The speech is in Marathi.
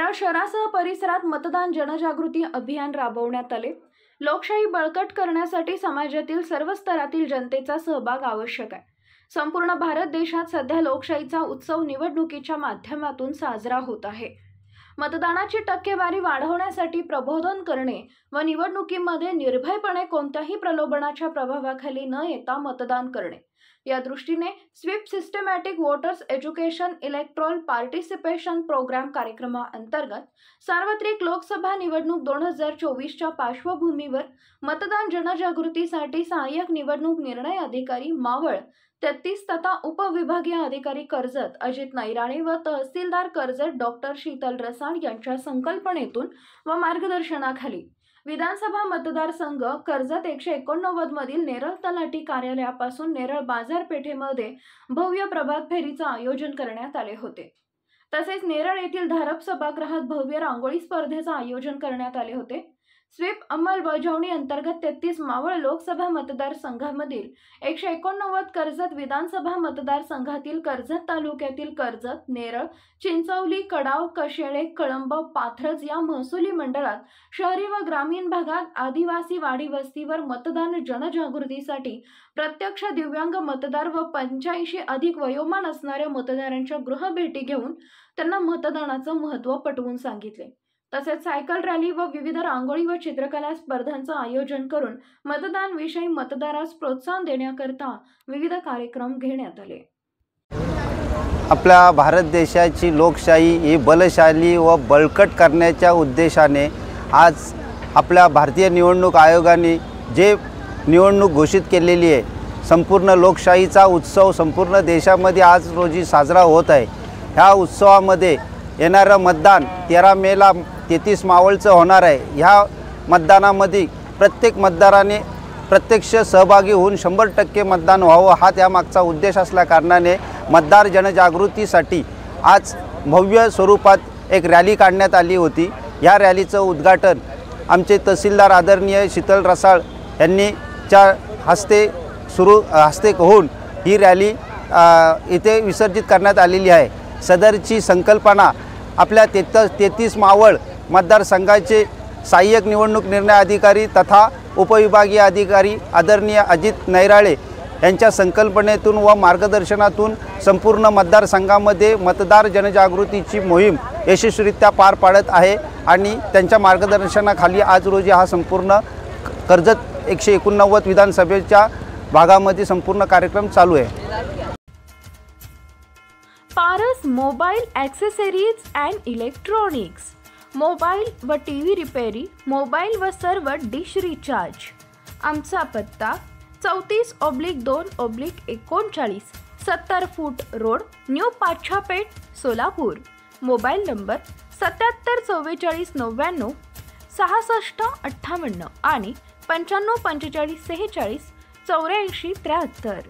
नेरळ शहरासह परिसरात मतदान जनजागृती अभियान राबवण्यात आले। लोकशाही बळकट करण्यासाठी समाजातील सर्व स्तरातील जनतेचा सहभाग आवश्यक आहे। संपूर्ण भारत देशात सध्या लोकशाहीचा उत्सव निवडणुकीच्या माध्यमातून साजरा होत आहे। मतदानाची टक्केवारी वाढवण्यासाठी प्रबोधन करणे व निवडणुकीमध्ये निर्भयपणे कोणत्याही प्रलोभनाच्या प्रभावाखाली न येता मतदान करणे या दृष्टीने SVEEP systematic voters education electoral participation programme कार्यक्रमाअंतर्गत सार्वत्रिक लोकसभा निवडणूक 2024च्या पार्श्वभूमीवर मतदान जनजागृतीसाठी सहाय्यक निवडणूक निर्णय अधिकारी मावळ 33 तथा उपविभागीय अधिकारी कर्जत अजित नैराणे व तहसीलदार कर्जत डॉक्टर शीतल रसाळ यांच्या संकल्पनेतून व मार्गदर्शनाखाली विधानसभा मतदारसंघ कर्जत 189 मधील नेरळ तलाठी कार्यालयापासून नेरळ बाजारपेठेमध्ये भव्य प्रभात फेरीचे आयोजन करण्यात आले होते। तसेच नेरळ येथील धारप सभागृहात भव्य रांगोळी स्पर्धेचे आयोजन करण्यात आले होते। स्वीप अंमलबजावणी अंतर्गत 33 मावळ लोकसभा मतदारसंघामधील 189 कर्जत विधानसभा मतदारसंघातील कर्जत तालुक्यातील कर्जत, नेरळ, चिंचवली, कडाव, कशेळे, कळंब, पाथरज या महसुली मंडळात शहरी व ग्रामीण भागात आदिवासी वाडी वस्तीवर मतदान जनजागृतीसाठी प्रत्यक्ष दिव्यांग मतदार व 85 अधिक वयोमान असणाऱ्या मतदारांच्या गृहभेटी घेऊन त्यांना मतदानाचे महत्त्व पटवून सांगितले। तसेच सायकल रॅली व विविध रांगोळी व चित्रकला स्पर्धांचे आयोजन करून मतदान विषयी मतदारास प्रोत्साहन देण्याकरता विविध कार्यक्रम घेण्यात आले। आपल्या भारत देशाची लोकशाही ही बलशाली व बळकट करण्याच्या उद्देशाने आज आपल्या भारतीय निवडणूक आयोगाने जे निवडणूक घोषित केलेली आहे, संपूर्ण लोकशाहीचा उत्सव संपूर्ण देशामध्ये आज रोजी साजरा होत आहे। ह्या उत्सवामध्ये येणारं मतदान 13 मेला 33 मावळचं होणार आहे। ह्या मतदानामध्ये प्रत्येक मतदाराने प्रत्यक्ष सहभागी होऊन 100% मतदान व्हावं हा त्यामागचा उद्देश असल्या कारणाने मतदार जनजागृतीसाठी आज भव्य स्वरूपात एक रॅली काढण्यात आली होती। या रॅलीचं उद्घाटन आमचे तहसीलदार आदरणीय शीतल रसाळ यांनी हस्ते होऊन ही रॅली इथे विसर्जित करण्यात आलेली आहे। सदरची संकल्पना आपल्या 33 मावळ मतदारसंघाचे सहाय्यक निवडणूक निर्णय अधिकारी तथा उपविभागीय अधिकारी आदरणीय अजित नैराळे यांच्या संकल्पनेतून व मार्गदर्शनातून संपूर्ण मतदारसंघामध्ये मतदार जनजागृतीची मोहीम यशस्वीरित्या पार पाडत आहे आणि त्यांच्या मार्गदर्शनाखाली आज रोजी हा संपूर्ण कर्जत 189 विधानसभेच्या भागामध्ये संपूर्ण कार्यक्रम चालू आहे। Paras mobile accessories and electronics, mobile व टीव्ही रिपेरी, मोबाईल व सर्व डिश रिचार्ज। आमचा पत्ता 34/2/39 70 फूट road, new Pachhapeth, Solapur. Mobile number 77 44 99 66 58 आणि 95 45 46 84 73।